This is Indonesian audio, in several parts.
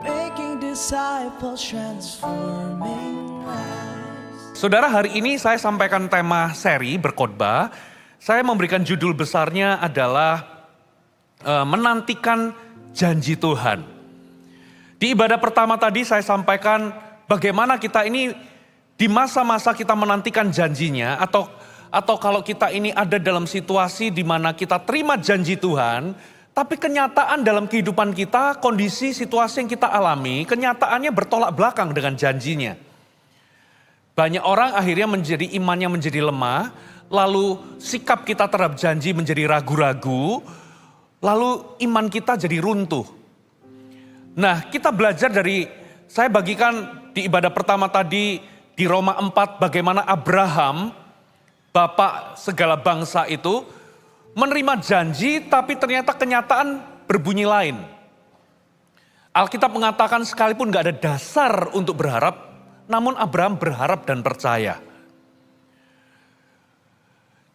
making disciples, transforming lives. Saudara, hari ini saya sampaikan tema seri berkhotbah. Saya memberikan judul besarnya adalah menantikan janji Tuhan. Di ibadah pertama tadi saya sampaikan bagaimana kita ini di masa-masa kita menantikan janjinya atau kalau kita ini ada dalam situasi di mana kita terima janji Tuhan, tapi kenyataan dalam kehidupan kita, kondisi situasi yang kita alami, kenyataannya bertolak belakang dengan janjinya. Banyak orang akhirnya imannya menjadi lemah, lalu sikap kita terhadap janji menjadi ragu-ragu, lalu iman kita jadi runtuh. Nah, kita belajar saya bagikan di ibadah pertama tadi di Roma 4 bagaimana Abraham, bapak segala bangsa itu, menerima janji tapi ternyata kenyataan berbunyi lain. Alkitab mengatakan sekalipun gak ada dasar untuk berharap, namun Abraham berharap dan percaya.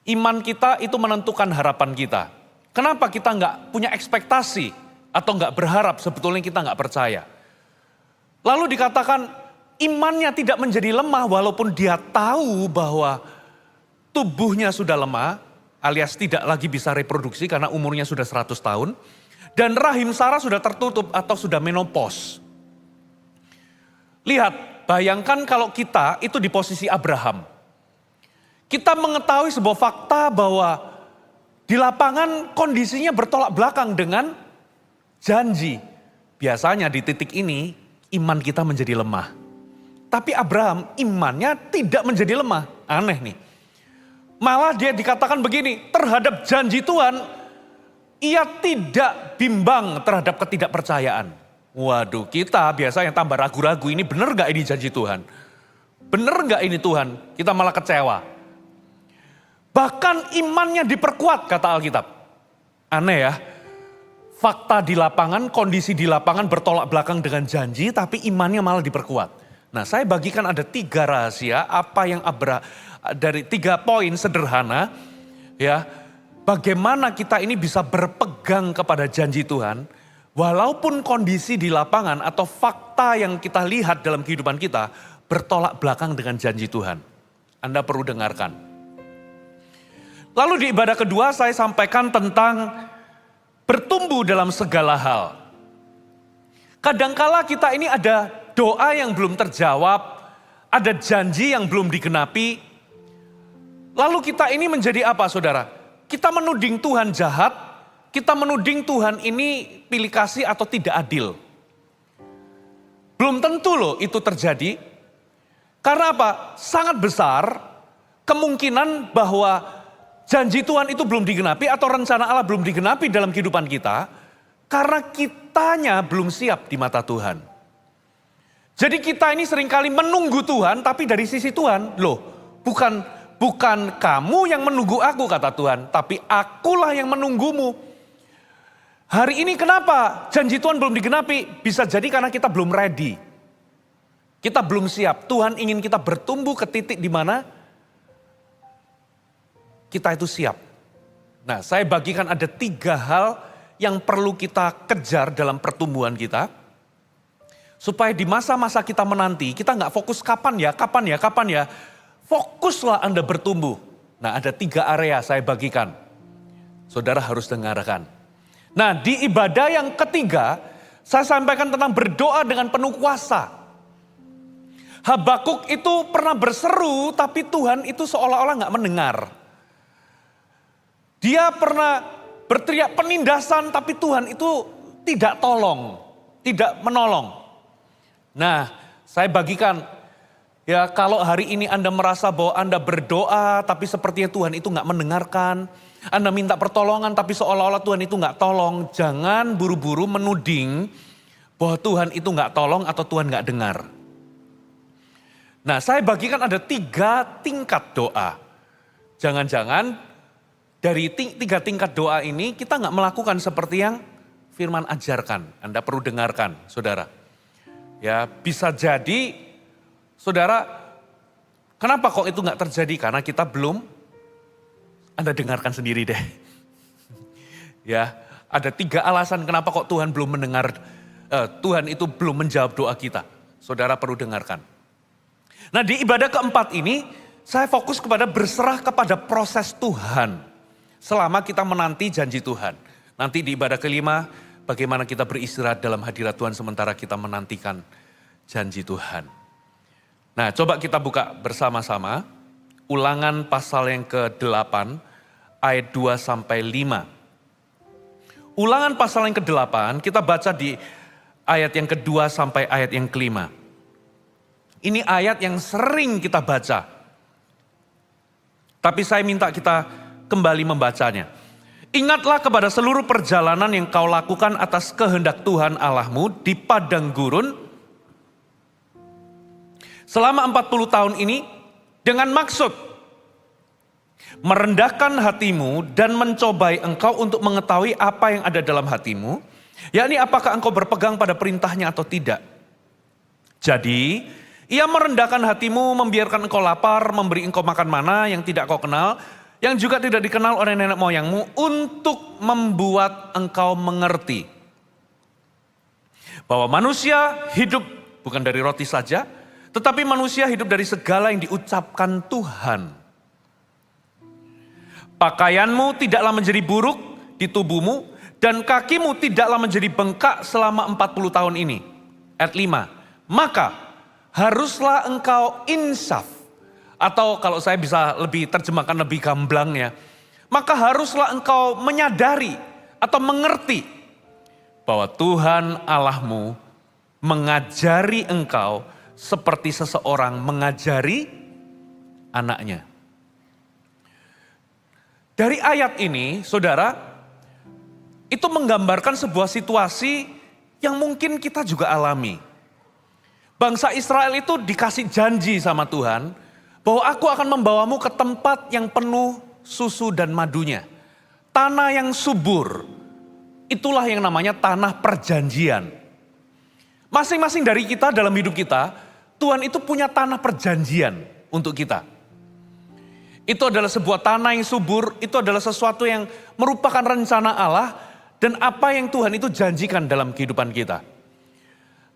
Iman kita itu menentukan harapan kita. Kenapa kita gak punya ekspektasi atau gak berharap, sebetulnya kita gak percaya. Lalu dikatakan imannya tidak menjadi lemah walaupun dia tahu bahwa tubuhnya sudah lemah, alias tidak lagi bisa reproduksi karena umurnya sudah 100 tahun. Dan rahim Sarah sudah tertutup atau sudah menopause. Lihat, bayangkan kalau kita itu di posisi Abraham. Kita mengetahui sebuah fakta bahwa di lapangan kondisinya bertolak belakang dengan janji. Biasanya di titik ini iman kita menjadi lemah. Tapi Abraham imannya tidak menjadi lemah. Aneh nih. Malah dia dikatakan begini, terhadap janji Tuhan, ia tidak bimbang terhadap ketidakpercayaan. Waduh, kita biasanya tambah ragu-ragu, ini benar gak ini janji Tuhan? Benar gak ini Tuhan? Kita malah kecewa. Bahkan imannya diperkuat kata Alkitab. Aneh ya, fakta di lapangan, kondisi di lapangan bertolak belakang dengan janji, tapi imannya malah diperkuat. Nah, saya bagikan ada 3 rahasia apa yang dari 3 poin sederhana ya, bagaimana kita ini bisa berpegang kepada janji Tuhan walaupun kondisi di lapangan atau fakta yang kita lihat dalam kehidupan kita bertolak belakang dengan janji Tuhan. Anda perlu dengarkan. Lalu di ibadah kedua saya sampaikan tentang bertumbuh dalam segala hal. Kadangkala kita ini ada doa yang belum terjawab, ada janji yang belum digenapi. Lalu kita ini menjadi apa saudara? Kita menuding Tuhan jahat, kita menuding Tuhan ini pilih kasih atau tidak adil. Belum tentu loh itu terjadi. Karena apa? Sangat besar kemungkinan bahwa janji Tuhan itu belum digenapi atau rencana Allah belum digenapi dalam kehidupan kita. Karena kitanya belum siap di mata Tuhan. Jadi kita ini seringkali menunggu Tuhan tapi dari sisi Tuhan, loh bukan kamu yang menunggu aku kata Tuhan, tapi akulah yang menunggumu. Hari ini kenapa janji Tuhan belum digenapi? Bisa jadi karena kita belum ready. Kita belum siap. Tuhan ingin kita bertumbuh ke titik di mana kita itu siap. Nah, saya bagikan ada 3 hal yang perlu kita kejar dalam pertumbuhan kita. Supaya di masa-masa kita menanti, kita gak fokus kapan ya. Fokuslah Anda bertumbuh. Nah, ada 3 area saya bagikan. Saudara harus dengarkan. Nah, di ibadah yang ketiga, saya sampaikan tentang berdoa dengan penuh kuasa. Habakuk itu pernah berseru, tapi Tuhan itu seolah-olah gak mendengar. Dia pernah berteriak penindasan, tapi Tuhan itu tidak menolong. Nah, saya bagikan. Ya, kalau hari ini Anda merasa bahwa Anda berdoa tapi sepertinya Tuhan itu gak mendengarkan. Anda minta pertolongan tapi seolah-olah Tuhan itu gak tolong. Jangan buru-buru menuding bahwa Tuhan itu gak tolong atau Tuhan gak dengar. Nah, saya bagikan ada 3 tingkat doa. Jangan-jangan dari 3 tingkat doa ini kita gak melakukan seperti yang firman ajarkan. Anda perlu dengarkan, saudara. Ya, bisa jadi, saudara, kenapa kok itu gak terjadi? Karena kita belum, Anda dengarkan sendiri deh. Ya, ada 3 alasan kenapa kok Tuhan belum mendengar Tuhan itu belum menjawab doa kita. Saudara perlu dengarkan. Nah, di ibadah keempat ini saya fokus kepada berserah kepada proses Tuhan selama kita menanti janji Tuhan. Nanti di ibadah kelima, bagaimana kita beristirahat dalam hadirat Tuhan sementara kita menantikan janji Tuhan. Nah, coba kita buka bersama-sama Ulangan pasal yang ke-8 ayat 2 sampai 5. Ulangan pasal yang ke-8 kita baca di ayat yang kedua sampai ayat yang kelima. Ini ayat yang sering kita baca. Tapi saya minta kita kembali membacanya. Ingatlah kepada seluruh perjalanan yang kau lakukan atas kehendak Tuhan Allahmu di padang gurun selama 40 tahun ini dengan maksud merendahkan hatimu dan mencobai engkau untuk mengetahui apa yang ada dalam hatimu, yakni apakah engkau berpegang pada perintahnya atau tidak. Jadi, ia merendahkan hatimu, membiarkan engkau lapar, memberi engkau makan mana yang tidak kau kenal, yang juga tidak dikenal oleh nenek moyangmu, untuk membuat engkau mengerti bahwa manusia hidup bukan dari roti saja, tetapi manusia hidup dari segala yang diucapkan Tuhan. Pakaianmu tidaklah menjadi buruk di tubuhmu, dan kakimu tidaklah menjadi bengkak selama 40 tahun ini. Ayat 5, maka haruslah engkau insaf, atau kalau saya bisa lebih terjemahkan lebih gamblang ya, maka haruslah engkau menyadari atau mengerti bahwa Tuhan Allahmu mengajari engkau seperti seseorang mengajari anaknya. Dari ayat ini, saudara, itu menggambarkan sebuah situasi yang mungkin kita juga alami. Bangsa Israel itu dikasih janji sama Tuhan, bahwa aku akan membawamu ke tempat yang penuh susu dan madunya. Tanah yang subur, itulah yang namanya tanah perjanjian. Masing-masing dari kita dalam hidup kita, Tuhan itu punya tanah perjanjian untuk kita. Itu adalah sebuah tanah yang subur, itu adalah sesuatu yang merupakan rencana Allah dan apa yang Tuhan itu janjikan dalam kehidupan kita.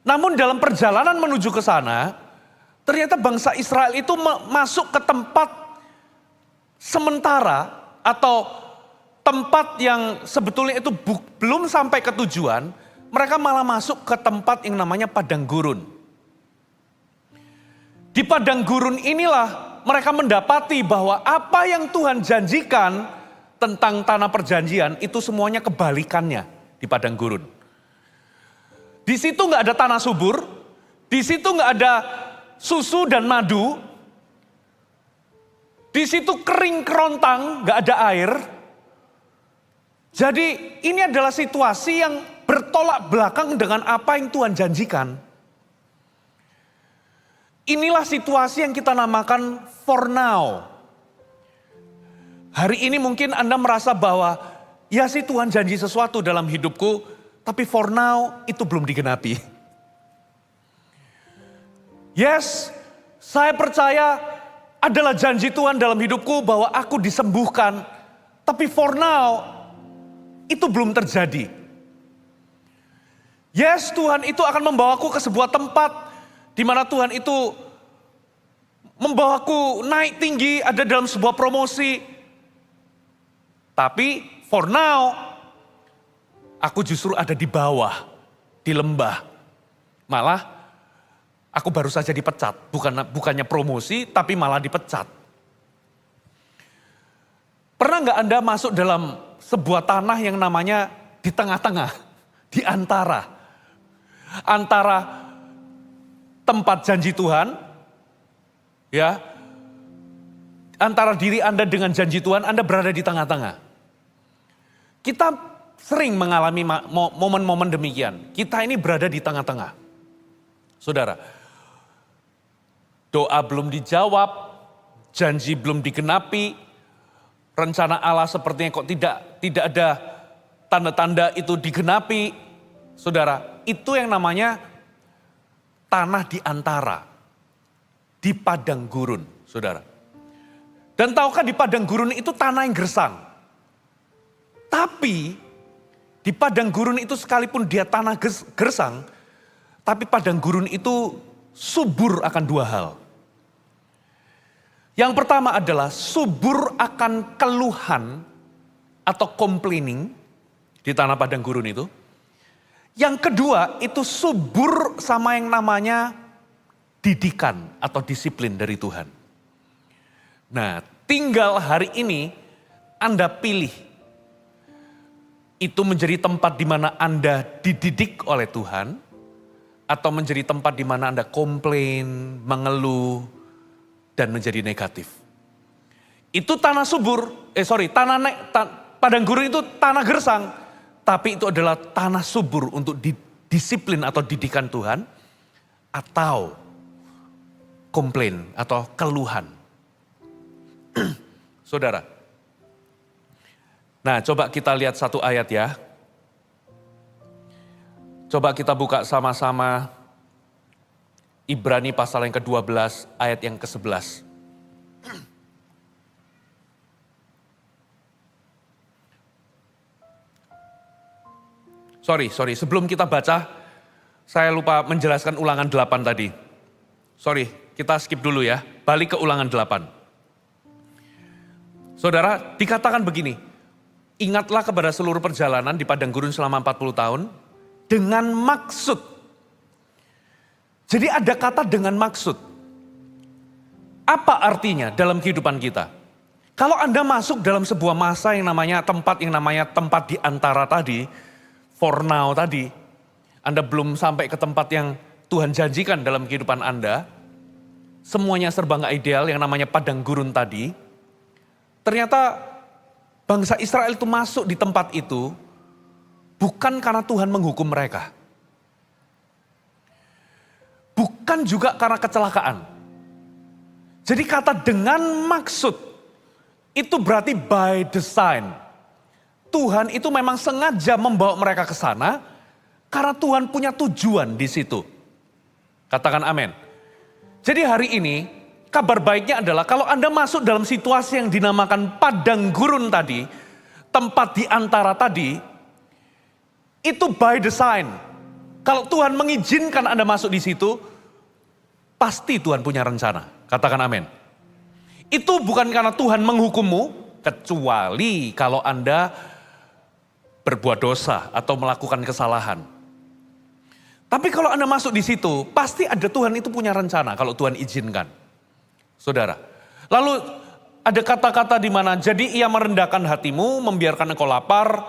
Namun dalam perjalanan menuju ke sana, ternyata bangsa Israel itu masuk ke tempat sementara atau tempat yang sebetulnya itu belum sampai ke tujuan, mereka malah masuk ke tempat yang namanya padang gurun. Di padang gurun inilah mereka mendapati bahwa apa yang Tuhan janjikan tentang tanah perjanjian itu semuanya kebalikannya di padang gurun. Di situ nggak ada tanah subur, di situ nggak ada susu dan madu, di situ kering kerontang, nggak ada air. Jadi ini adalah situasi yang bertolak belakang dengan apa yang Tuhan janjikan. Inilah situasi yang kita namakan for now. Hari ini mungkin Anda merasa bahwa ya sih Tuhan janji sesuatu dalam hidupku, tapi for now itu belum digenapi. Yes, saya percaya adalah janji Tuhan dalam hidupku bahwa aku disembuhkan, tapi for now itu belum terjadi. Yes, Tuhan itu akan membawaku ke sebuah tempat di mana Tuhan itu membawaku naik tinggi, ada dalam sebuah promosi. Tapi for now, aku justru ada di bawah, di lembah. Malah aku baru saja dipecat, bukannya promosi, tapi malah dipecat. Pernah nggak Anda masuk dalam sebuah tanah yang namanya di tengah-tengah, di antara tempat janji Tuhan, ya, antara diri Anda dengan janji Tuhan, Anda berada di tengah-tengah. Kita sering mengalami momen-momen demikian. Kita ini berada di tengah-tengah. Saudara, doa belum dijawab, janji belum digenapi, rencana Allah sepertinya kok tidak ada tanda-tanda itu digenapi. Saudara, itu yang namanya tanah di antara, di padang gurun, saudara. Dan tahukah di padang gurun itu tanah yang gersang. Tapi Di padang gurun itu sekalipun dia tanah gersang, tapi padang gurun itu subur akan dua hal. Yang pertama adalah subur akan keluhan atau complaining di tanah padang gurun itu. Yang kedua itu subur sama yang namanya didikan atau disiplin dari Tuhan. Nah, tinggal hari ini Anda pilih itu menjadi tempat di mana Anda dididik oleh Tuhan, atau menjadi tempat di mana Anda komplain, mengeluh, dan menjadi negatif. Itu tanah subur, padang gurun itu tanah gersang, tapi itu adalah tanah subur untuk disiplin atau didikan Tuhan, atau komplain atau keluhan. Saudara, nah coba kita lihat satu ayat ya. Coba kita buka sama-sama Ibrani pasal yang ke-12 ayat yang ke-11. Sorry, sebelum kita baca, saya lupa menjelaskan ulangan 8 tadi. Sorry, kita skip dulu ya, balik ke ulangan 8. Saudara, dikatakan begini, ingatlah kepada seluruh perjalanan di padang gurun selama 40 tahun dengan maksud. Jadi ada kata dengan maksud. Apa artinya dalam kehidupan kita? Kalau Anda masuk dalam sebuah masa yang namanya tempat di antara tadi, for now tadi, Anda belum sampai ke tempat yang Tuhan janjikan dalam kehidupan Anda, semuanya serba gak ideal yang namanya padang gurun tadi, ternyata bangsa Israel itu masuk di tempat itu bukan karena Tuhan menghukum mereka. Bukan juga karena kecelakaan. Jadi kata dengan maksud itu berarti by design. Tuhan itu memang sengaja membawa mereka ke sana karena Tuhan punya tujuan di situ. Katakan amin. Jadi hari ini kabar baiknya adalah kalau Anda masuk dalam situasi yang dinamakan padang gurun tadi, tempat di antara tadi, itu by design. Kalau Tuhan mengizinkan Anda masuk di situ, pasti Tuhan punya rencana. Katakan amin. Itu bukan karena Tuhan menghukummu, kecuali kalau Anda berbuat dosa atau melakukan kesalahan. Tapi kalau Anda masuk di situ, pasti ada Tuhan itu punya rencana kalau Tuhan izinkan. Saudara, lalu ada kata-kata di mana jadi ia merendahkan hatimu, membiarkan engkau lapar,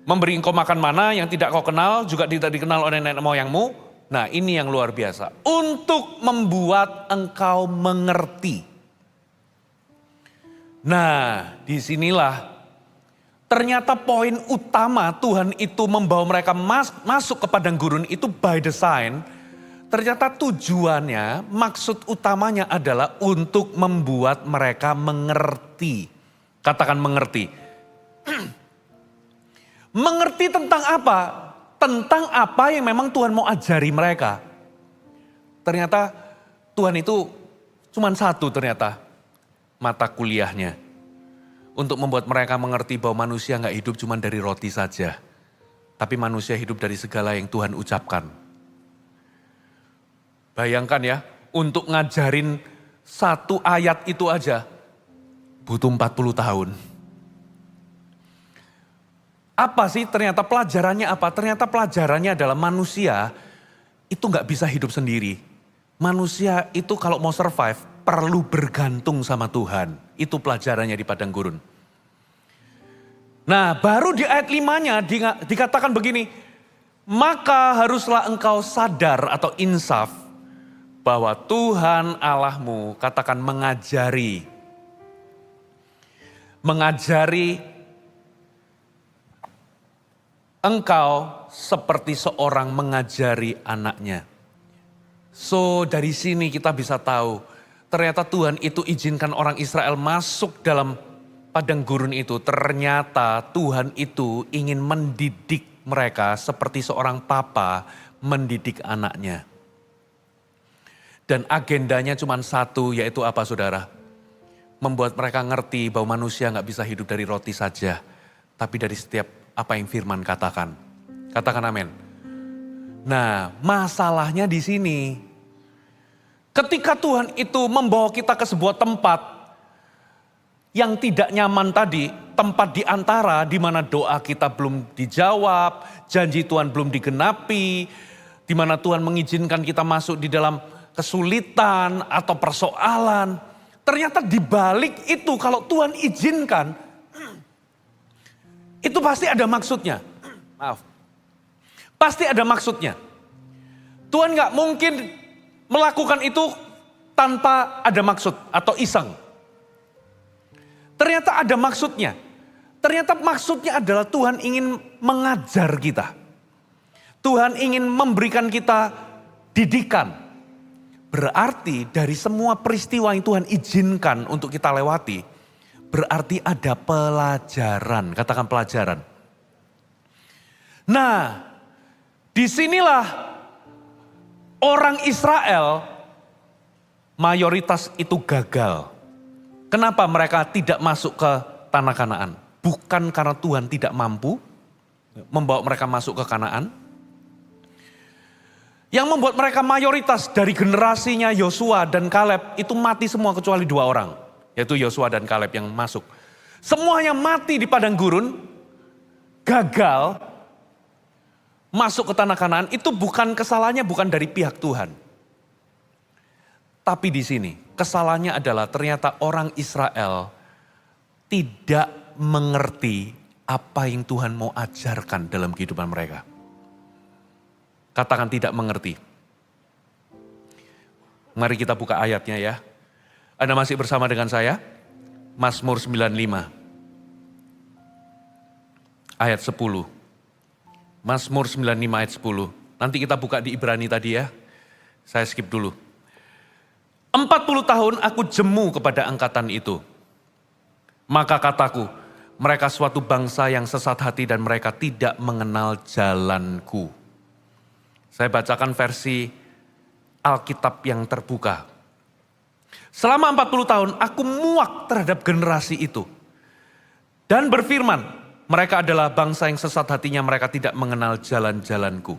memberi engkau makan mana yang tidak kau kenal, juga tidak dikenal oleh nenek moyangmu. Nah ini yang luar biasa, untuk membuat engkau mengerti. Nah disinilah ternyata poin utama Tuhan itu membawa mereka masuk ke padang gurun itu by design. Ternyata tujuannya, maksud utamanya adalah untuk membuat mereka mengerti. Katakan mengerti. Mengerti tentang apa? Tentang apa yang memang Tuhan mau ajari mereka. Ternyata Tuhan itu cuma satu ternyata mata kuliahnya. Untuk membuat mereka mengerti bahwa manusia gak hidup cuma dari roti saja. Tapi manusia hidup dari segala yang Tuhan ucapkan. Bayangkan ya, untuk ngajarin satu ayat itu aja butuh 40 tahun. Apa sih ternyata pelajarannya apa? Ternyata pelajarannya adalah manusia itu gak bisa hidup sendiri. Manusia itu kalau mau survive perlu bergantung sama Tuhan. Itu pelajarannya di padang gurun. Nah baru di ayat 5-nya dikatakan begini. Maka haruslah engkau sadar atau insaf bahwa Tuhan Allahmu, katakan mengajari engkau seperti seorang mengajari anaknya. So dari sini kita bisa tahu ternyata Tuhan itu izinkan orang Israel masuk dalam padang gurun itu. Ternyata Tuhan itu ingin mendidik mereka seperti seorang papa mendidik anaknya. Dan agendanya cuma satu, yaitu apa saudara? Membuat mereka ngerti bahwa manusia gak bisa hidup dari roti saja. tapi dari setiap apa yang firman katakan. Katakan amin. Nah, masalahnya di sini. Ketika Tuhan itu membawa kita ke sebuah tempat yang tidak nyaman tadi, tempat di antara di mana doa kita belum dijawab, janji Tuhan belum digenapi, di mana Tuhan mengizinkan kita masuk di dalam kesulitan atau persoalan. Ternyata di balik itu kalau Tuhan izinkan, itu pasti ada maksudnya. Maaf. Pasti ada maksudnya. Tuhan gak mungkin melakukan itu tanpa ada maksud atau iseng. Ternyata ada maksudnya. Ternyata maksudnya adalah Tuhan ingin mengajar kita. Tuhan ingin memberikan kita didikan. Berarti dari semua peristiwa yang Tuhan izinkan untuk kita lewati, berarti ada pelajaran. Katakan pelajaran. Nah, disinilah orang Israel mayoritas itu gagal. Kenapa mereka tidak masuk ke tanah Kanaan? Bukan karena Tuhan tidak mampu membawa mereka masuk ke Kanaan. Yang membuat mereka mayoritas dari generasinya Yosua dan Kaleb itu mati semua kecuali 2 orang. Yaitu Yosua dan Kaleb yang masuk. Semuanya mati di padang gurun, gagal masuk ke tanah Kanaan. Itu bukan kesalahannya, bukan dari pihak Tuhan. Tapi di sini kesalahannya adalah ternyata orang Israel tidak mengerti apa yang Tuhan mau ajarkan dalam kehidupan mereka. Katakan tidak mengerti. Mari kita buka ayatnya ya. Anda masih bersama dengan saya? Mazmur 95. Ayat 10. Mazmur 95 ayat 10. Nanti kita buka di Ibrani tadi ya. Saya skip dulu. 40 tahun aku jemu kepada angkatan itu. Maka kataku, mereka suatu bangsa yang sesat hati dan mereka tidak mengenal jalanku. Saya bacakan versi Alkitab yang terbuka. Selama 40 tahun aku muak terhadap generasi itu. Dan berfirman, mereka adalah bangsa yang sesat hatinya, mereka tidak mengenal jalan-jalanku.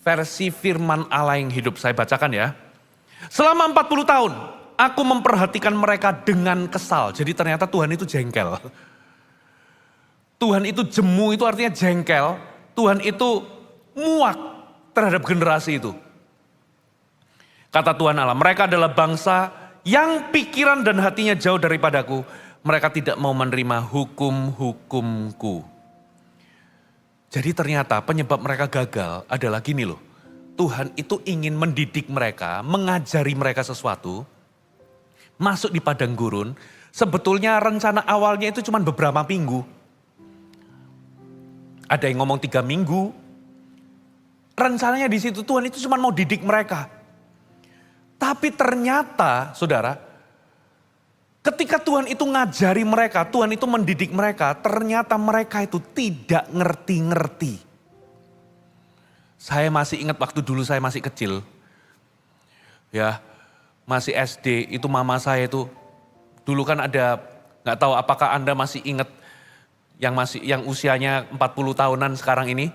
Versi firman Allah yang hidup, saya bacakan ya. Selama 40 tahun aku memperhatikan mereka dengan kesal. Jadi ternyata Tuhan itu jengkel. Tuhan itu jemu itu artinya jengkel. Tuhan itu muak terhadap generasi itu. Kata Tuhan Allah, mereka adalah bangsa yang pikiran dan hatinya jauh daripadaku. Mereka tidak mau menerima hukum-hukumku. Jadi ternyata penyebab mereka gagal adalah gini loh. Tuhan itu ingin mendidik mereka, mengajari mereka sesuatu. Masuk di padang gurun, sebetulnya rencana awalnya itu cuma beberapa minggu. Ada yang ngomong 3 minggu. Rencananya di situ Tuhan itu cuma mau didik mereka. Tapi ternyata saudara, ketika Tuhan itu ngajari mereka, Tuhan itu mendidik mereka, ternyata mereka itu tidak ngerti-ngerti. Saya masih ingat waktu dulu saya masih kecil. Ya, masih SD, itu mama saya itu, dulu kan ada, gak tahu apakah Anda masih ingat yang usianya 40 tahunan sekarang ini.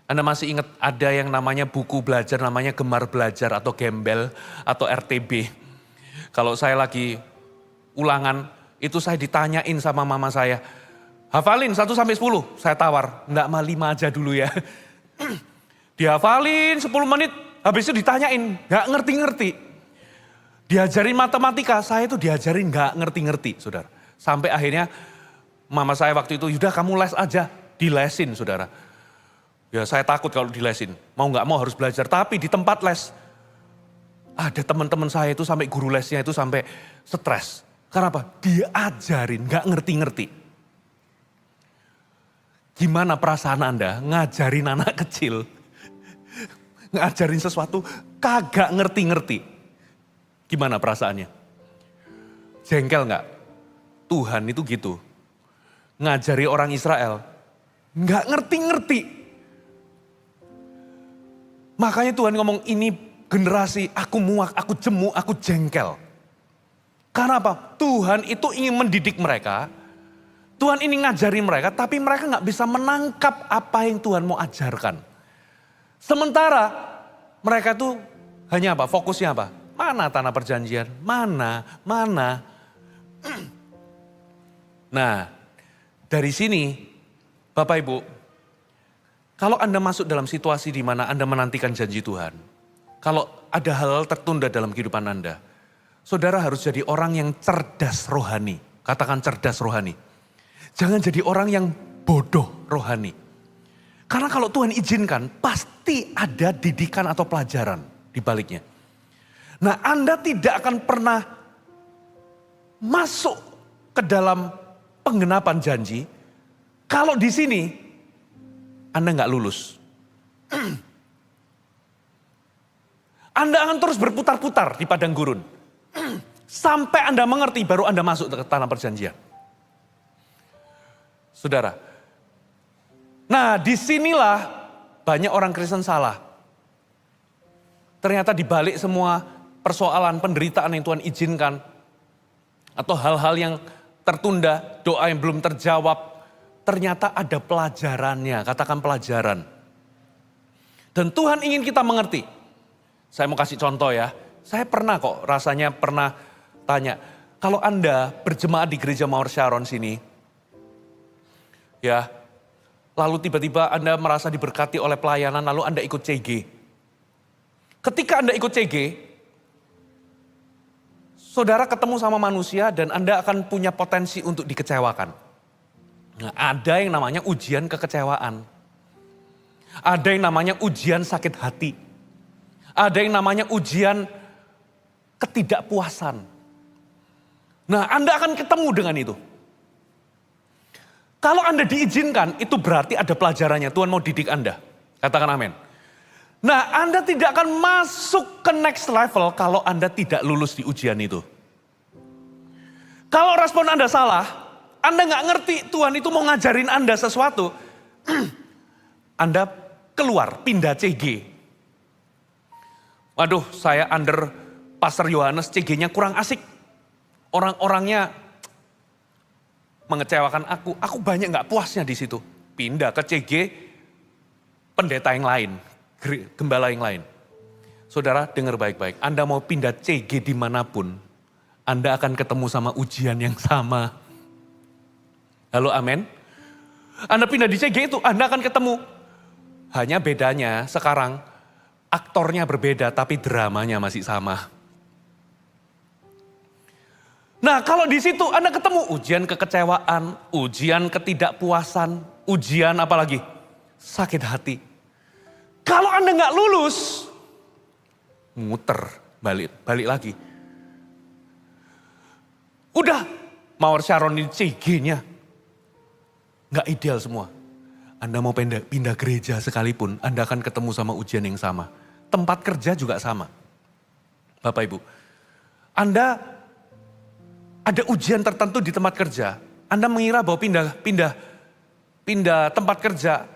Anda masih ingat ada yang namanya buku belajar, namanya Gemar Belajar atau Gembel atau RTB. Kalau saya lagi ulangan, itu saya ditanyain sama mama saya, hafalin 1 sampai 10, saya tawar, enggak mah 5 aja dulu ya. Dihafalin 10 menit, habis itu ditanyain, enggak ngerti-ngerti. Diajarin matematika, saya itu diajarin enggak ngerti-ngerti, saudara. Sampai akhirnya mama saya waktu itu, yaudah kamu les aja, dilesin saudara. Ya saya takut kalau dilesin, mau gak mau harus belajar. Tapi di tempat les, ada teman-teman saya itu sampai guru lesnya itu sampai stres. Karena apa? Diajarin, gak ngerti-ngerti. Gimana perasaan Anda ngajarin anak kecil? Ngajarin sesuatu kagak ngerti-ngerti. Gimana perasaannya? Jengkel gak? Tuhan itu gitu. Ngajari orang Israel, gak ngerti-ngerti. Makanya Tuhan ngomong ini generasi aku muak, aku jemu, aku jengkel. Karena apa? Tuhan itu ingin mendidik mereka. Tuhan ini ngajari mereka, tapi mereka nggak bisa menangkap apa yang Tuhan mau ajarkan. Sementara mereka tuh hanya apa? Fokusnya apa? Mana tanah perjanjian? Mana? Nah, dari sini Bapak Ibu, kalau Anda masuk dalam situasi di mana Anda menantikan janji Tuhan, kalau ada hal tertunda dalam kehidupan Anda, saudara harus jadi orang yang cerdas rohani. Katakan cerdas rohani. Jangan jadi orang yang bodoh rohani. Karena kalau Tuhan izinkan, pasti ada didikan atau pelajaran di baliknya. Nah, Anda tidak akan pernah masuk ke dalam penggenapan janji kalau di sini Anda nggak lulus. Anda akan terus berputar-putar di padang gurun. Sampai Anda mengerti baru Anda masuk ke tanah perjanjian. Saudara. Nah, disinilah banyak orang Kristen salah. Ternyata di balik semua persoalan penderitaan yang Tuhan izinkan, atau hal-hal yang tertunda, doa yang belum terjawab, ternyata ada pelajarannya, katakan pelajaran. Dan Tuhan ingin kita mengerti. Saya mau kasih contoh ya, saya pernah kok rasanya pernah tanya, kalau Anda berjemaat di gereja Mawar Sharon sini, ya, lalu tiba-tiba Anda merasa diberkati oleh pelayanan, lalu Anda ikut CG. Ketika Anda ikut CG, saudara ketemu sama manusia dan Anda akan punya potensi untuk dikecewakan. Nah, ada yang namanya ujian kekecewaan. Ada yang namanya ujian sakit hati. Ada yang namanya ujian ketidakpuasan. Nah, Anda akan ketemu dengan itu. Kalau Anda diizinkan, itu berarti ada pelajarannya. Tuhan mau didik Anda. Katakan amin. Nah, Anda tidak akan masuk ke next level kalau Anda tidak lulus di ujian itu. Kalau respon Anda salah, Anda nggak ngerti Tuhan itu mau ngajarin Anda sesuatu, Anda keluar, pindah CG. Waduh, saya under Pastor Yohanes, CG-nya kurang asik. Orang-orangnya mengecewakan aku. Aku banyak nggak puasnya di situ. Pindah ke CG pendeta yang lain, gembala yang lain. Saudara, dengar baik-baik. Anda mau pindah CG dimanapun, Anda akan ketemu sama ujian yang sama. Halo, amin. Anda pindah di CG itu, Anda akan ketemu. Hanya bedanya sekarang, aktornya berbeda tapi dramanya masih sama. Nah, kalau di situ Anda ketemu ujian kekecewaan, ujian ketidakpuasan, ujian apa lagi? Sakit hati. Kalau Anda nggak lulus, muter, balik lagi. Udah, Mawar Sharon ini CG-nya nggak ideal semua. Anda mau pindah gereja sekalipun, Anda akan ketemu sama ujian yang sama. Tempat kerja juga sama. Bapak Ibu, Anda ada ujian tertentu di tempat kerja. Anda mengira bahwa pindah tempat kerja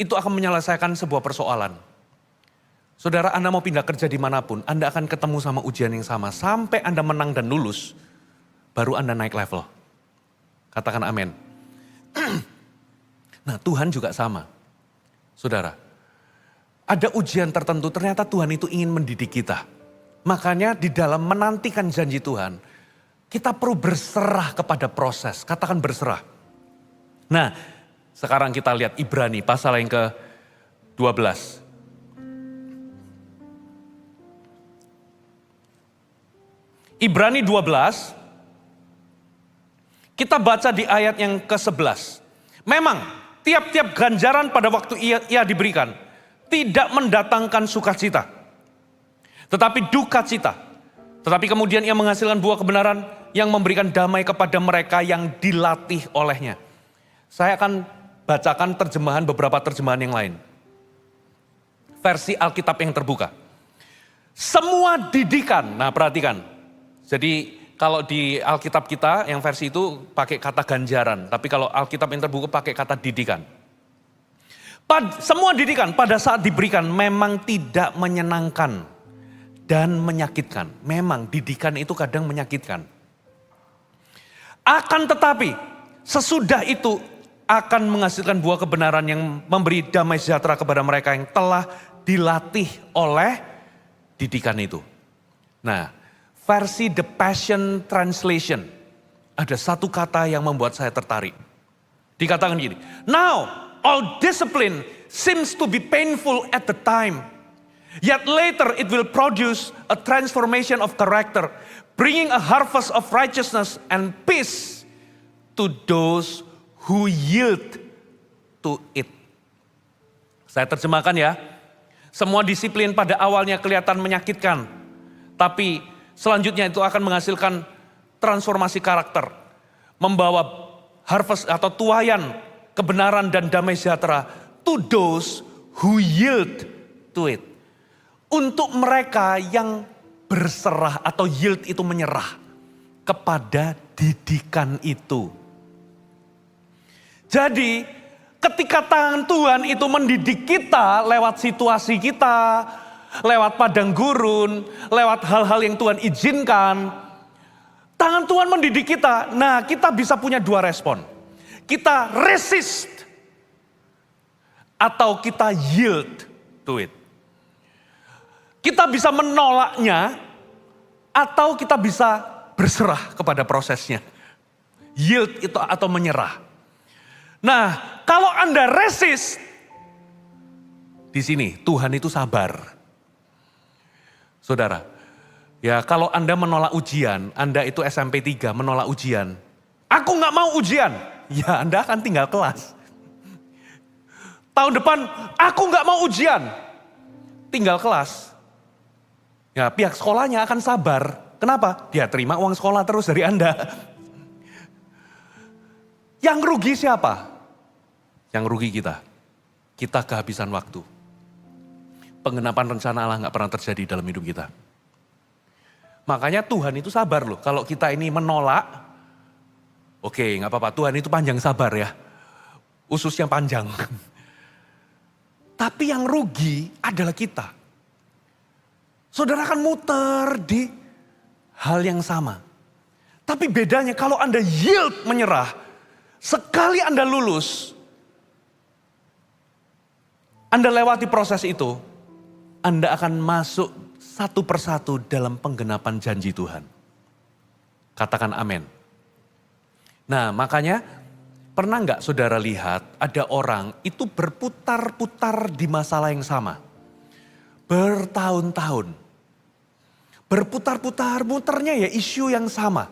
itu akan menyelesaikan sebuah persoalan. Saudara, Anda mau pindah kerja dimanapun, Anda akan ketemu sama ujian yang sama. Sampai Anda menang dan lulus, baru Anda naik level. Katakan amin. Nah, Tuhan juga sama. Saudara, ada ujian tertentu, ternyata Tuhan itu ingin mendidik kita. Makanya di dalam menantikan janji Tuhan, kita perlu berserah kepada proses. Katakan berserah. Nah, sekarang kita lihat Ibrani pasal yang ke-12. Ibrani 12, kita baca di ayat yang ke-11. Memang tiap-tiap ganjaran pada waktu ia diberikan tidak mendatangkan sukacita, tetapi duka cita. Tetapi kemudian ia menghasilkan buah kebenaran yang memberikan damai kepada mereka yang dilatih olehnya. Saya akan bacakan beberapa terjemahan yang lain. Versi Alkitab yang terbuka. Semua didikan, nah perhatikan. Jadi kalau di Alkitab kita yang versi itu pakai kata ganjaran. Tapi kalau Alkitab yang terbuka pakai kata didikan. Semua didikan pada saat diberikan memang tidak menyenangkan dan menyakitkan. Memang didikan itu kadang menyakitkan. Akan tetapi sesudah itu akan menghasilkan buah kebenaran yang memberi damai sejahtera kepada mereka yang telah dilatih oleh didikan itu. Nah, versi The Passion Translation ada satu kata yang membuat saya tertarik. Dikatakan gini, now all discipline seems to be painful at the time, yet later it will produce a transformation of character, bringing a harvest of righteousness and peace to those who yield to it. Saya terjemahkan ya. Semua disiplin pada awalnya kelihatan menyakitkan, tapi selanjutnya itu akan menghasilkan transformasi karakter, membawa harvest atau tuaian kebenaran dan damai sejahtera to those who yield to it. Untuk mereka yang berserah atau yield itu menyerah kepada didikan itu. Jadi ketika tangan Tuhan itu mendidik kita lewat situasi kita, lewat padang gurun, lewat hal-hal yang Tuhan izinkan, tangan Tuhan mendidik kita. Nah, kita bisa punya dua respon. Kita resist atau kita yield to it. Kita bisa menolaknya atau kita bisa berserah kepada prosesnya. Yield itu atau menyerah. Nah, kalau Anda resist, di sini Tuhan itu sabar. Saudara, ya kalau Anda menolak ujian, Anda itu SMP 3 menolak ujian. Aku gak mau ujian, ya Anda akan tinggal kelas. Tahun depan, aku gak mau ujian, tinggal kelas. Ya pihak sekolahnya akan sabar. Kenapa? Dia terima uang sekolah terus dari Anda. Yang rugi siapa? Yang rugi kita. Kita kehabisan waktu. Penggenapan rencana Allah gak pernah terjadi dalam hidup kita. Makanya Tuhan itu sabar loh. Kalau kita ini menolak, oke gak apa-apa. Tuhan itu panjang sabar ya. Ususnya panjang. Tapi yang rugi adalah kita. Saudara akan muter di hal yang sama. Tapi bedanya kalau Anda yield menyerah, sekali Anda lulus, Anda lewati proses itu, Anda akan masuk satu persatu dalam penggenapan janji Tuhan. Katakan amin. Nah makanya pernah nggak saudara lihat ada orang itu berputar-putar di masalah yang sama. Bertahun-tahun. Berputar-putar, muternya ya isu yang sama.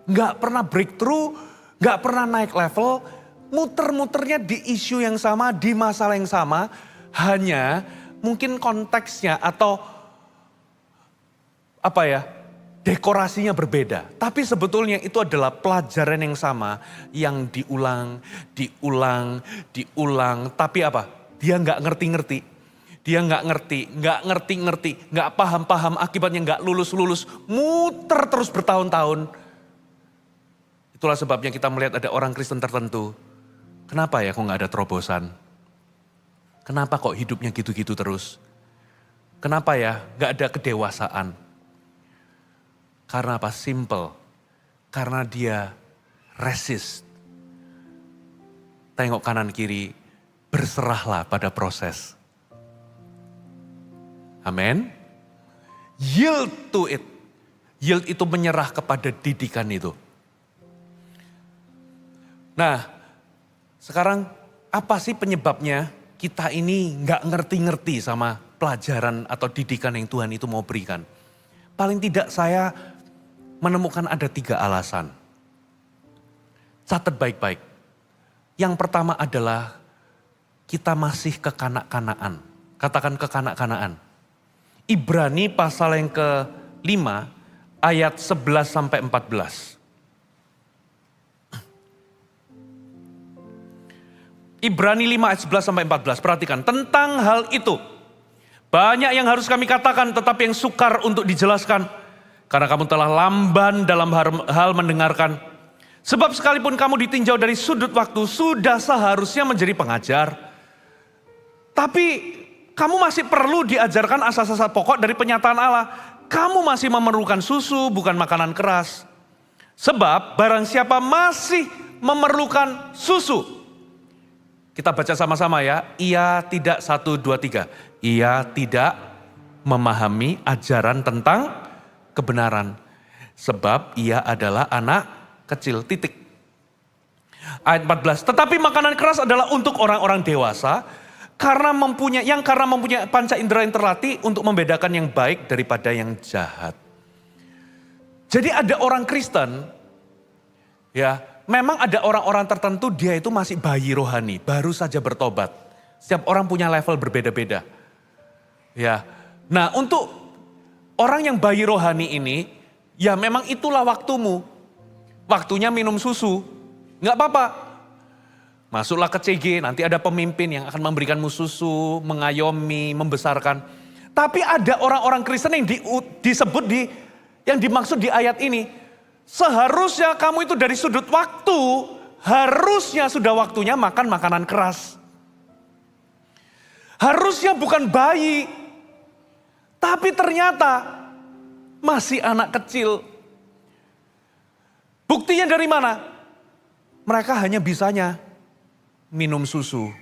Nggak pernah breakthrough, nggak pernah naik level, muter-muternya di isu yang sama, di masalah yang sama, hanya mungkin konteksnya atau dekorasinya berbeda. Tapi sebetulnya itu adalah pelajaran yang sama, yang diulang, tapi dia nggak ngerti-ngerti. Dia nggak ngerti, nggak paham-paham, akibatnya nggak lulus-lulus, muter terus bertahun-tahun. Itulah sebabnya kita melihat ada orang Kristen tertentu. Kenapa ya kok nggak ada terobosan? Kenapa kok hidupnya gitu-gitu terus? Kenapa ya nggak ada kedewasaan? Karena apa? Simple. Karena dia resist. Tengok kanan kiri, berserahlah pada proses. Amin. Yield to it. Yield itu menyerah kepada didikan itu. Nah, sekarang apa sih penyebabnya kita ini nggak ngerti-ngerti sama pelajaran atau didikan yang Tuhan itu mau berikan? Paling tidak saya menemukan ada 3 alasan. Catat baik-baik. Yang pertama adalah kita masih kekanak-kanaan. Katakan kekanak-kanaan. Ibrani pasal yang ke-5 ayat 11 sampai 14. Ibrani 5 ayat 11 sampai 14. Perhatikan tentang hal itu. Banyak yang harus kami katakan tetapi yang sukar untuk dijelaskan. Karena kamu telah lamban dalam hal mendengarkan. Sebab sekalipun kamu ditinjau dari sudut waktu sudah seharusnya menjadi pengajar. Tapi kamu masih perlu diajarkan asas-asas pokok dari penyataan Allah. Kamu masih memerlukan susu bukan makanan keras. Sebab barang siapa masih memerlukan susu. Kita baca sama-sama ya. Ia tidak 1, 2, 3. Ia tidak memahami ajaran tentang kebenaran. Sebab ia adalah anak kecil. Titik. Ayat 14. Tetapi makanan keras adalah untuk orang-orang dewasa. Karena mempunyai panca indera yang terlatih untuk membedakan yang baik daripada yang jahat. Jadi ada orang Kristen, ya memang ada orang-orang tertentu dia itu masih bayi rohani, baru saja bertobat. Setiap orang punya level berbeda-beda. Ya, nah untuk orang yang bayi rohani ini, ya memang itulah waktumu. Waktunya minum susu, nggak apa-apa. Masuklah ke CG, nanti ada pemimpin yang akan memberikanmu susu, mengayomi, membesarkan. Tapi ada orang-orang Kristen yang yang dimaksud di ayat ini, seharusnya kamu itu dari sudut waktu, harusnya sudah waktunya makan makanan keras. Harusnya bukan bayi, tapi ternyata masih anak kecil. Buktinya dari mana? Mereka hanya bisanya minum susu,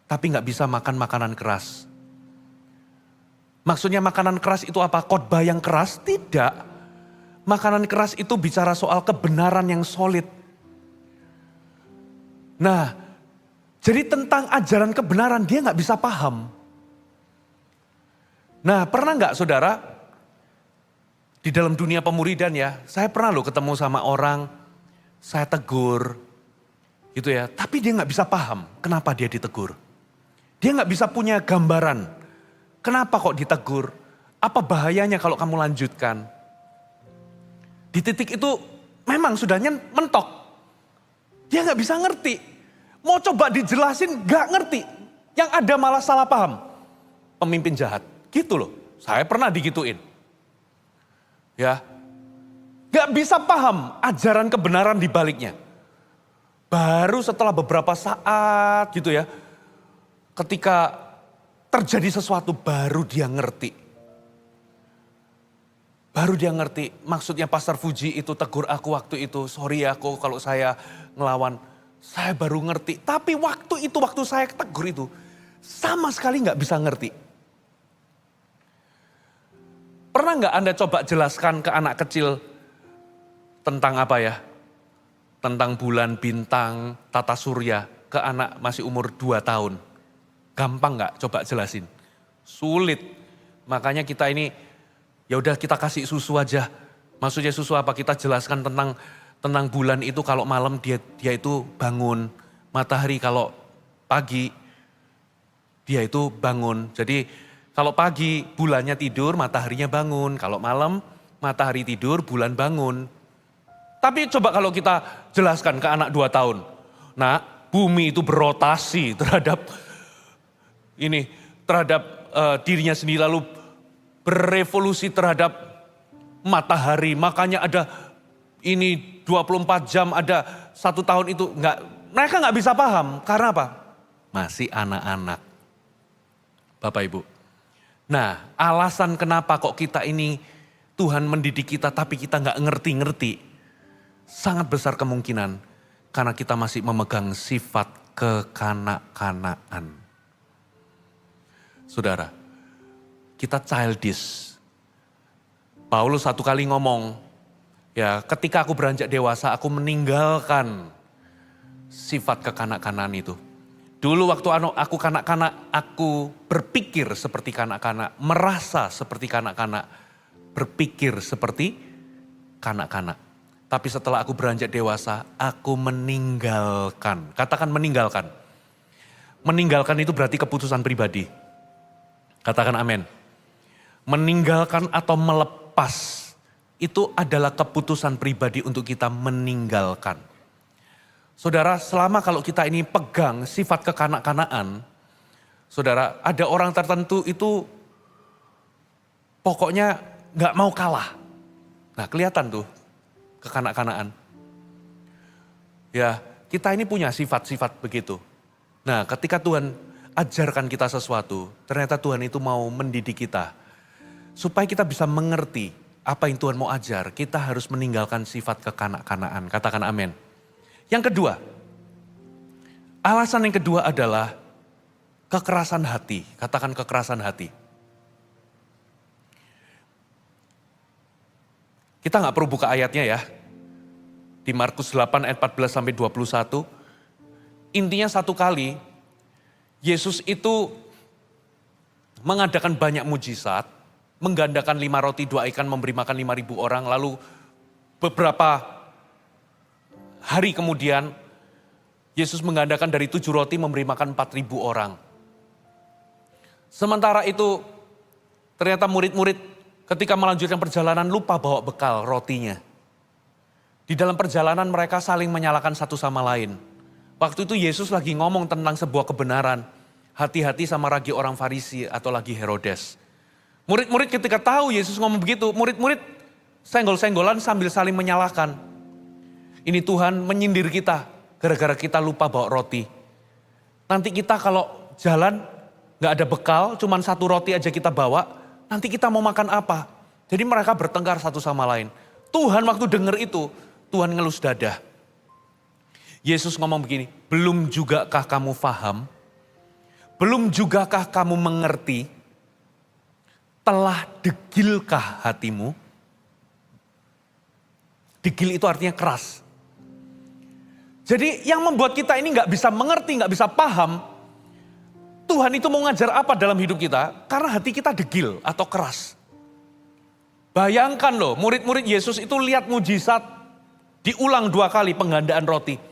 tapi gak bisa makan makanan keras. Maksudnya makanan keras itu apa? Khotbah yang keras? Tidak. Makanan keras itu bicara soal kebenaran yang solid. Nah, jadi tentang ajaran kebenaran dia gak bisa paham. Nah, pernah gak saudara, di dalam dunia pemuridan ya, saya pernah loh ketemu sama orang, saya tegur, gitu ya. Tapi dia gak bisa paham kenapa dia ditegur. Dia gak bisa punya gambaran. Kenapa kok ditegur? Apa bahayanya kalau kamu lanjutkan? Di titik itu memang sudahnya mentok. Dia gak bisa ngerti. Mau coba dijelasin gak ngerti. Yang ada malah salah paham. Pemimpin jahat. Gitu loh. Saya pernah digituin. Ya. Gak bisa paham ajaran kebenaran di baliknya. Baru setelah beberapa saat gitu ya. Ketika terjadi sesuatu baru dia ngerti. Baru dia ngerti, maksudnya Pastor Fuji itu tegur aku waktu itu. Sorry ya aku kalau saya ngelawan. Saya baru ngerti, tapi waktu saya tegur itu. Sama sekali gak bisa ngerti. Pernah gak Anda coba jelaskan ke anak kecil tentang apa ya? Tentang bulan, bintang, tata surya ke anak masih umur 2 tahun. Gampang nggak? Coba jelasin. Sulit. Makanya kita ini, ya udah kita kasih susu aja. Maksudnya susu apa? Kita jelaskan tentang bulan itu kalau malam dia itu bangun. Matahari kalau pagi dia itu bangun. Jadi kalau pagi bulannya tidur, mataharinya bangun. Kalau malam matahari tidur, bulan bangun. Tapi coba kalau kita jelaskan ke anak 2 tahun. Nah, bumi itu berotasi terhadap dirinya sendiri, lalu berevolusi terhadap matahari. Makanya ada ini 24 jam, ada 1 tahun itu. Mereka nggak bisa paham. Karena apa? Masih anak-anak. Bapak Ibu. Nah, alasan kenapa kok kita ini Tuhan mendidik kita tapi kita nggak ngerti-ngerti. Sangat besar kemungkinan karena kita masih memegang sifat kekanak-kanaan. Saudara, kita childish. Paulus satu kali ngomong, ya ketika aku beranjak dewasa aku meninggalkan sifat kekanak-kanaan itu. Dulu waktu aku kanak-kanak, aku berpikir seperti kanak-kanak, merasa seperti kanak-kanak, berpikir seperti kanak-kanak. Tapi setelah aku beranjak dewasa, aku meninggalkan. Katakan meninggalkan. Meninggalkan itu berarti keputusan pribadi. Katakan amin. Meninggalkan atau melepas, itu adalah keputusan pribadi untuk kita meninggalkan. Saudara, selama kalau kita ini pegang sifat kekanak-kanaan, saudara, ada orang tertentu itu pokoknya gak mau kalah. Nah, kelihatan tuh kekanak-kanaan. Ya, kita ini punya sifat-sifat begitu. Nah, ketika Tuhan ajarkan kita sesuatu, ternyata Tuhan itu mau mendidik kita. Supaya kita bisa mengerti apa yang Tuhan mau ajar, kita harus meninggalkan sifat kekanak-kanaan. Katakan amin. Yang kedua, alasan yang kedua adalah kekerasan hati. Katakan kekerasan hati. Kita nggak perlu buka ayatnya ya. Di Markus 8 ayat 14 sampai 21. Intinya satu kali, Yesus itu mengadakan banyak mujizat, menggandakan 5 roti 2 ikan memberi makan 5.000 orang. Lalu beberapa hari kemudian Yesus menggandakan dari 7 roti memberi makan 4.000 orang. Sementara itu ternyata murid-murid ketika melanjutkan perjalanan lupa bawa bekal rotinya. Di dalam perjalanan mereka saling menyalahkan satu sama lain. Waktu itu Yesus lagi ngomong tentang sebuah kebenaran. Hati-hati sama ragi orang Farisi atau lagi Herodes. Murid-murid ketika tahu Yesus ngomong begitu, murid-murid senggol-senggolan sambil saling menyalahkan. Ini Tuhan menyindir kita gara-gara kita lupa bawa roti. Nanti kita kalau jalan gak ada bekal, cuman 1 roti aja kita bawa, nanti kita mau makan apa? Jadi mereka bertengkar satu sama lain. Tuhan waktu dengar itu, Tuhan ngelus dada. Yesus ngomong begini, belum jugakah kamu paham? Belum jugakah kamu mengerti? Telah degilkah hatimu? Degil itu artinya keras. Jadi yang membuat kita ini gak bisa mengerti, gak bisa paham, Tuhan itu mau ngajar apa dalam hidup kita? Karena hati kita degil atau keras. Bayangkan loh, murid-murid Yesus itu lihat mujizat, diulang 2 kali penggandaan roti.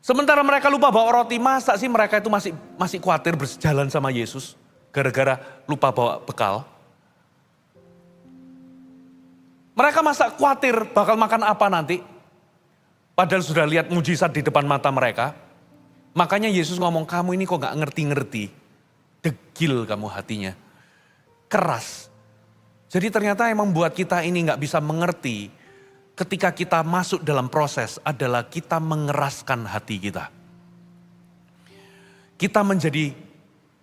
Sementara mereka lupa bawa roti, masa sih mereka itu masih khawatir berjalan sama Yesus gara-gara lupa bawa bekal? Mereka masa khawatir bakal makan apa nanti? Padahal sudah lihat mujizat di depan mata mereka. Makanya Yesus ngomong, kamu ini kok gak ngerti-ngerti. Degil kamu hatinya. Keras. Jadi ternyata yang membuat kita ini gak bisa mengerti ketika kita masuk dalam proses adalah kita mengeraskan hati kita. Kita menjadi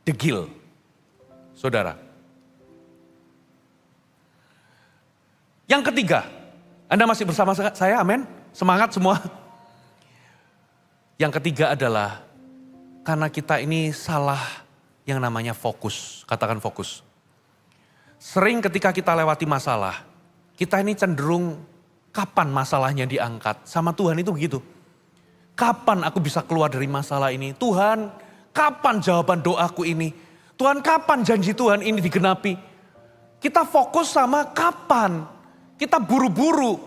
degil, saudara. Yang ketiga, Anda masih bersama saya, amin? Semangat semua. Yang ketiga adalah karena kita ini salah yang namanya fokus. Katakan fokus. Sering ketika kita lewati masalah, kita ini cenderung kapan masalahnya diangkat. Sama Tuhan itu begitu. Kapan aku bisa keluar dari masalah ini? Tuhan, kapan jawaban doaku ini? Tuhan, kapan janji Tuhan ini digenapi? Kita fokus sama kapan. Kita buru-buru.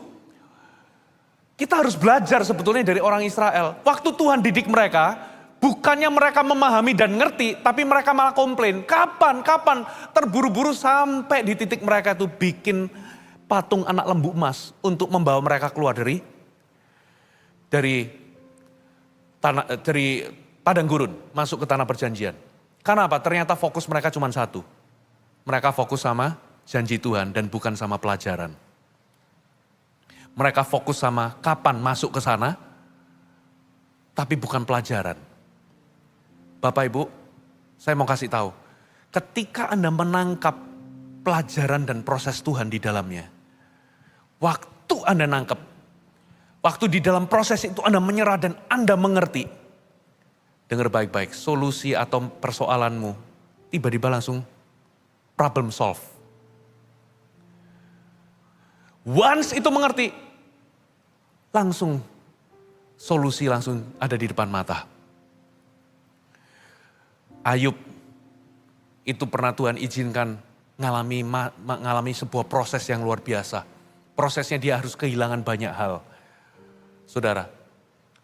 Kita harus belajar sebetulnya dari orang Israel. Waktu Tuhan didik mereka, bukannya mereka memahami dan ngerti, tapi mereka malah komplain. Kapan, terburu-buru sampai di titik mereka itu bikin patung anak lembu emas untuk membawa mereka keluar dari padang gurun, masuk ke tanah perjanjian. Karena apa? Ternyata fokus mereka cuma satu. Mereka fokus sama janji Tuhan dan bukan sama pelajaran. Mereka fokus sama kapan masuk ke sana, tapi bukan pelajaran. Bapak Ibu, saya mau kasih tahu, ketika Anda menangkap pelajaran dan proses Tuhan di dalamnya, waktu Anda nangkep, waktu di dalam proses itu Anda menyerah dan Anda mengerti, dengar baik-baik, solusi atau persoalanmu tiba-tiba langsung problem solve. Once itu mengerti, langsung solusi langsung ada di depan mata. Ayub itu pernah Tuhan izinkan mengalami sebuah proses yang luar biasa. Prosesnya dia harus kehilangan banyak hal. Saudara,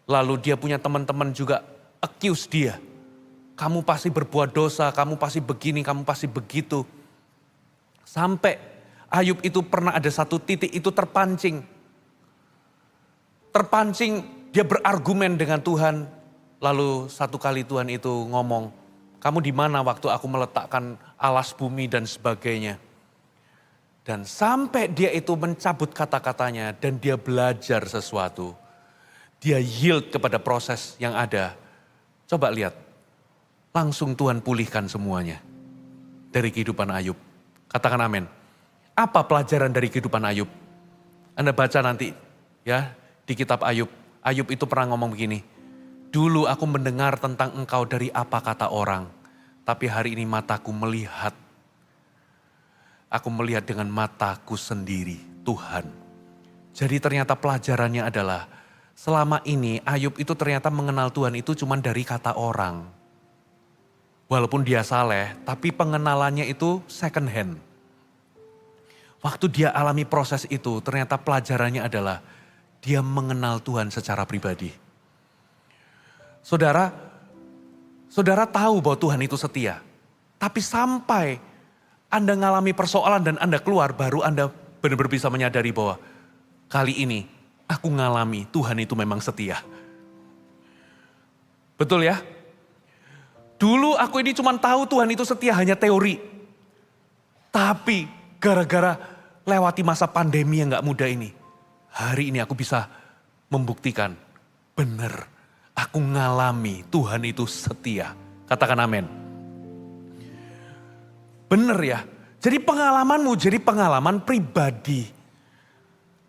lalu dia punya teman-teman juga accuse dia. Kamu pasti berbuat dosa, kamu pasti begini, kamu pasti begitu. Sampai Ayub itu pernah ada satu titik itu terpancing. Dia berargumen dengan Tuhan. Lalu satu kali Tuhan itu ngomong, kamu di mana waktu aku meletakkan alas bumi dan sebagainya. Dan sampai dia itu mencabut kata-katanya dan dia belajar sesuatu. Dia yield kepada proses yang ada. Coba lihat, langsung Tuhan pulihkan semuanya dari kehidupan Ayub. Katakan amin. Apa pelajaran dari kehidupan Ayub? Anda baca nanti ya di kitab Ayub. Ayub itu pernah ngomong begini, dulu aku mendengar tentang engkau dari apa kata orang, tapi hari ini mataku melihat. Aku melihat dengan mataku sendiri, Tuhan. Jadi ternyata pelajarannya adalah, selama ini Ayub itu ternyata mengenal Tuhan itu cuma dari kata orang. Walaupun dia saleh, tapi pengenalannya itu second hand. Waktu dia alami proses itu, ternyata pelajarannya adalah, dia mengenal Tuhan secara pribadi. Saudara tahu bahwa Tuhan itu setia. Tapi sampai Anda mengalami persoalan dan Anda keluar, baru Anda benar-benar bisa menyadari bahwa kali ini aku mengalami Tuhan itu memang setia. Betul ya? Dulu aku ini cuma tahu Tuhan itu setia hanya teori. Tapi gara-gara lewati masa pandemi yang gak mudah ini, hari ini aku bisa membuktikan, benar, aku ngalami Tuhan itu setia. Katakan amin. Benar ya, jadi pengalamanmu jadi pengalaman pribadi.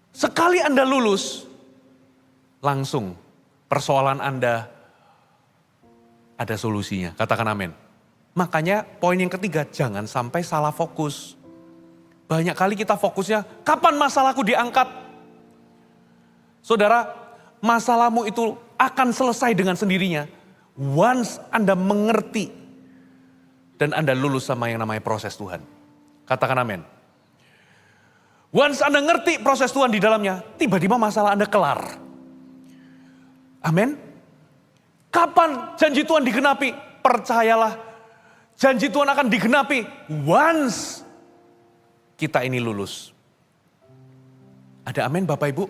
Sekali Anda lulus, langsung persoalan Anda ada solusinya. Katakan amin. Makanya poin yang ketiga, jangan sampai salah fokus. Banyak kali kita fokusnya, kapan masalahku diangkat? Saudara, masalahmu itu akan selesai dengan sendirinya. Once Anda mengerti dan Anda lulus sama yang namanya proses Tuhan. Katakan amin. Once Anda ngerti proses Tuhan di dalamnya, tiba-tiba masalah Anda kelar. Amin. Kapan janji Tuhan digenapi? Percayalah, janji Tuhan akan digenapi once kita ini lulus. Ada amin Bapak Ibu?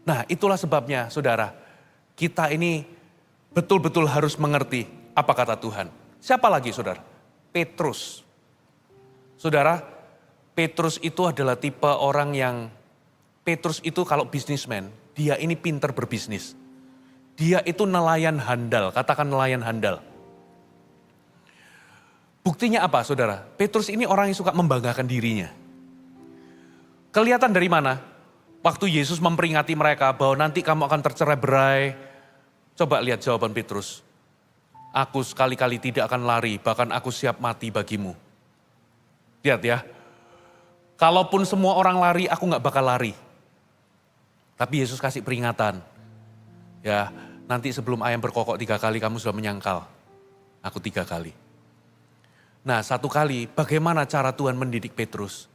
Nah itulah sebabnya saudara, kita ini betul-betul harus mengerti apa kata Tuhan. Siapa lagi saudara? Petrus. Saudara, Petrus itu adalah tipe orang yang, Petrus itu kalau bisnismen, dia ini pinter berbisnis. Dia itu nelayan handal, katakan nelayan handal. Buktinya apa saudara? Petrus ini orang yang suka membanggakan dirinya. Kelihatan dari mana? Waktu Yesus memperingati mereka bahwa nanti kamu akan tercerai-berai. Coba lihat jawaban Petrus. Aku sekali-kali tidak akan lari, bahkan aku siap mati bagimu. Lihat ya, kalaupun semua orang lari, aku gak bakal lari. Tapi Yesus kasih peringatan. Ya, nanti sebelum ayam berkokok 3 kali kamu sudah menyangkal. Aku 3 kali. Nah 1 kali, bagaimana cara Tuhan mendidik Petrus?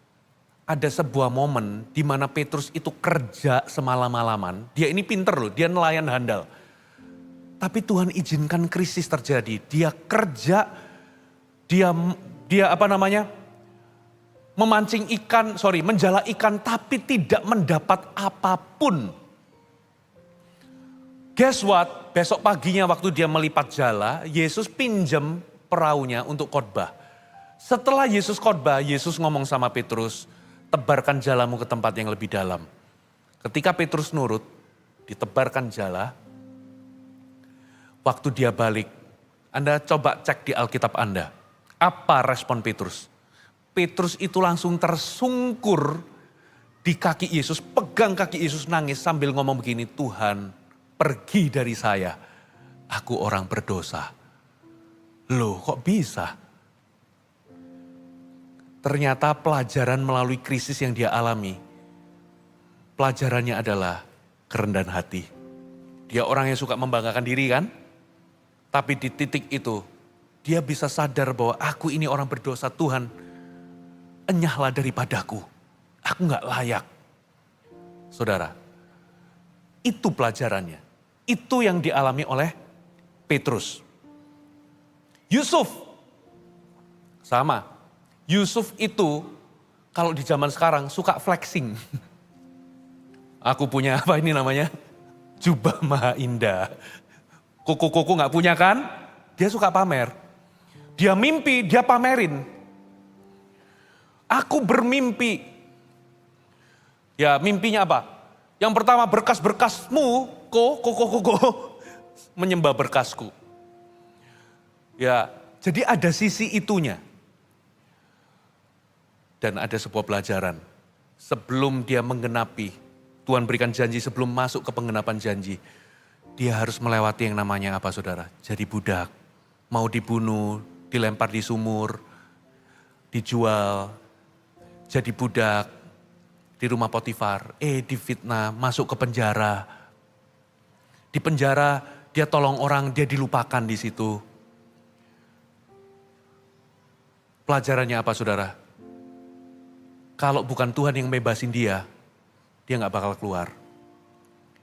Ada sebuah momen di mana Petrus itu kerja semalam-malaman. Dia ini pinter loh, dia nelayan handal. Tapi Tuhan izinkan krisis terjadi. Dia kerja, dia menjala ikan tapi tidak mendapat apapun. Guess what? Besok paginya waktu dia melipat jala, Yesus pinjam perahunya untuk khotbah. Setelah Yesus khotbah, Yesus ngomong sama Petrus, tebarkan jalamu ke tempat yang lebih dalam. Ketika Petrus nurut, ditebarkan jala. Waktu dia balik, Anda coba cek di Alkitab Anda. Apa respon Petrus? Petrus itu langsung tersungkur di kaki Yesus, pegang kaki Yesus nangis sambil ngomong begini, Tuhan pergi dari saya, aku orang berdosa. Loh kok bisa? Ternyata pelajaran melalui krisis yang dia alami, pelajarannya adalah kerendahan hati. Dia orang yang suka membanggakan diri kan? Tapi di titik itu, dia bisa sadar bahwa aku ini orang berdosa, Tuhan enyahlah daripadaku, aku gak layak. Saudara, itu pelajarannya. Itu yang dialami oleh Petrus. Yusuf, sama. Yusuf itu kalau di zaman sekarang suka flexing. Aku punya apa ini namanya? Jubah maha indah. Kuku-kuku gak punya kan? Dia suka pamer. Dia mimpi, dia pamerin. Aku bermimpi. Ya mimpinya apa? Yang pertama berkas-berkasmu, menyembah berkasku. Ya, jadi ada sisi itunya. Dan ada sebuah pelajaran. Sebelum dia menggenapi, Tuhan berikan janji sebelum masuk ke penggenapan janji. Dia harus melewati yang namanya apa saudara? Jadi budak. Mau dibunuh, dilempar di sumur, dijual, jadi budak di rumah Potifar. Difitnah, masuk ke penjara. Di penjara dia tolong orang, dia dilupakan di situ. Pelajarannya apa saudara? Kalau bukan Tuhan yang bebasin dia gak bakal keluar.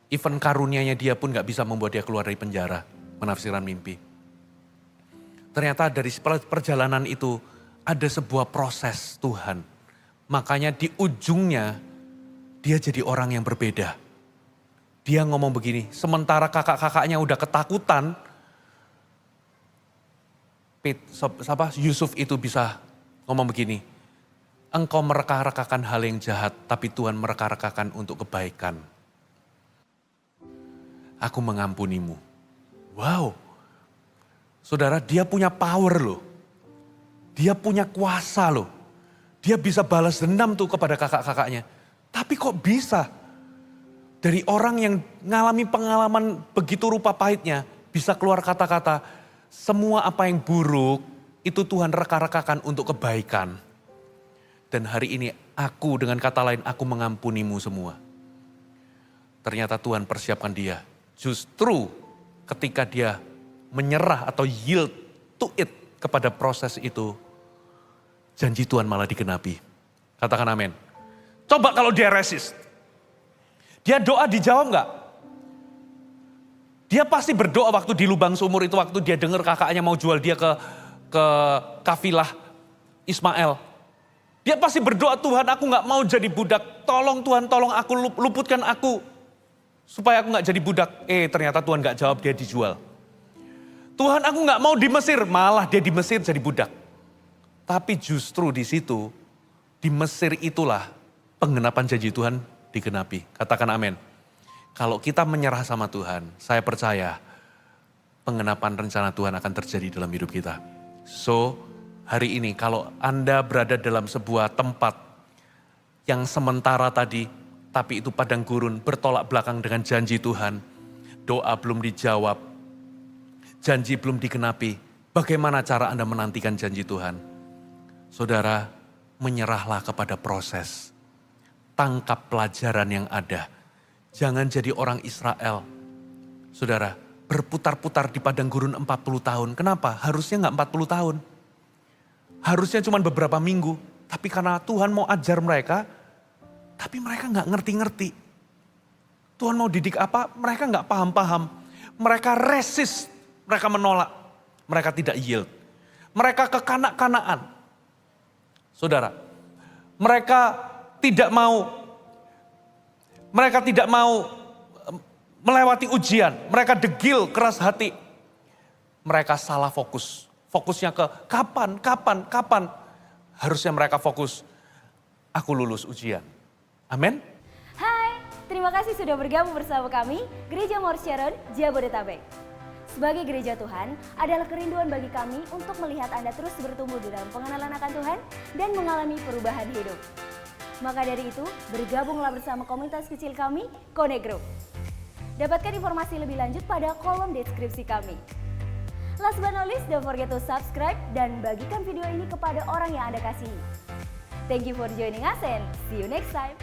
Even karunianya dia pun gak bisa membuat dia keluar dari penjara, menafsirkan mimpi. Ternyata dari perjalanan itu ada sebuah proses Tuhan. Makanya di ujungnya dia jadi orang yang berbeda. Dia ngomong begini, sementara kakak-kakaknya udah ketakutan, Yusuf itu bisa ngomong begini, engkau mereka-rekakan hal yang jahat, tapi Tuhan mereka-rekakan untuk kebaikan. Aku mengampunimu. Wow, saudara, dia punya power loh. Dia punya kuasa loh. Dia bisa balas dendam tuh kepada kakak-kakaknya. Tapi kok bisa? Dari orang yang ngalami pengalaman begitu rupa pahitnya, bisa keluar kata-kata, semua apa yang buruk itu Tuhan reka-rekakan untuk kebaikan. Dan hari ini aku dengan kata lain, aku mengampunimu semua. Ternyata Tuhan persiapkan dia. Justru ketika dia menyerah atau yield to it kepada proses itu, janji Tuhan malah digenapi. Katakan amin. Coba kalau dia resist. Dia doa dijawab enggak? Dia pasti berdoa waktu di lubang sumur itu, waktu dia dengar kakaknya mau jual dia ke kafilah Ismail. Dia pasti berdoa, Tuhan aku gak mau jadi budak. Tolong Tuhan, tolong aku, luputkan aku. Supaya aku gak jadi budak. Ternyata Tuhan gak jawab, dia dijual. Tuhan aku gak mau di Mesir, malah dia di Mesir jadi budak. Tapi justru di situ, di Mesir itulah penggenapan janji Tuhan digenapi. Katakan amin. Kalau kita menyerah sama Tuhan, saya percaya penggenapan rencana Tuhan akan terjadi dalam hidup kita. So, hari ini kalau Anda berada dalam sebuah tempat yang sementara tadi, tapi itu padang gurun, bertolak belakang dengan janji Tuhan, doa belum dijawab, janji belum digenapi, bagaimana cara Anda menantikan janji Tuhan? Saudara, menyerahlah kepada proses. Tangkap pelajaran yang ada. Jangan jadi orang Israel. Saudara, berputar-putar di padang gurun 40 tahun. Kenapa? Harusnya gak 40 tahun. Harusnya cuma beberapa minggu. Tapi karena Tuhan mau ajar mereka, tapi mereka gak ngerti-ngerti. Tuhan mau didik apa? Mereka gak paham-paham. Mereka resist, mereka menolak. Mereka tidak yield. Mereka kekanak-kanaan. Saudara, mereka tidak mau melewati ujian. Mereka degil, keras hati. Mereka salah fokus. Fokusnya ke kapan. Harusnya mereka fokus, aku lulus ujian. Amin. Hai, terima kasih sudah bergabung bersama kami, Gereja Mount Sharon, Jabodetabek. Sebagai gereja Tuhan, adalah kerinduan bagi kami untuk melihat Anda terus bertumbuh di dalam pengenalan akan Tuhan dan mengalami perubahan hidup. Maka dari itu, bergabunglah bersama komunitas kecil kami, Connect Group. Dapatkan informasi lebih lanjut pada kolom deskripsi kami. Last but not least, don't forget to subscribe dan bagikan video ini kepada orang yang Anda kasihi. Thank you for joining us and see you next time.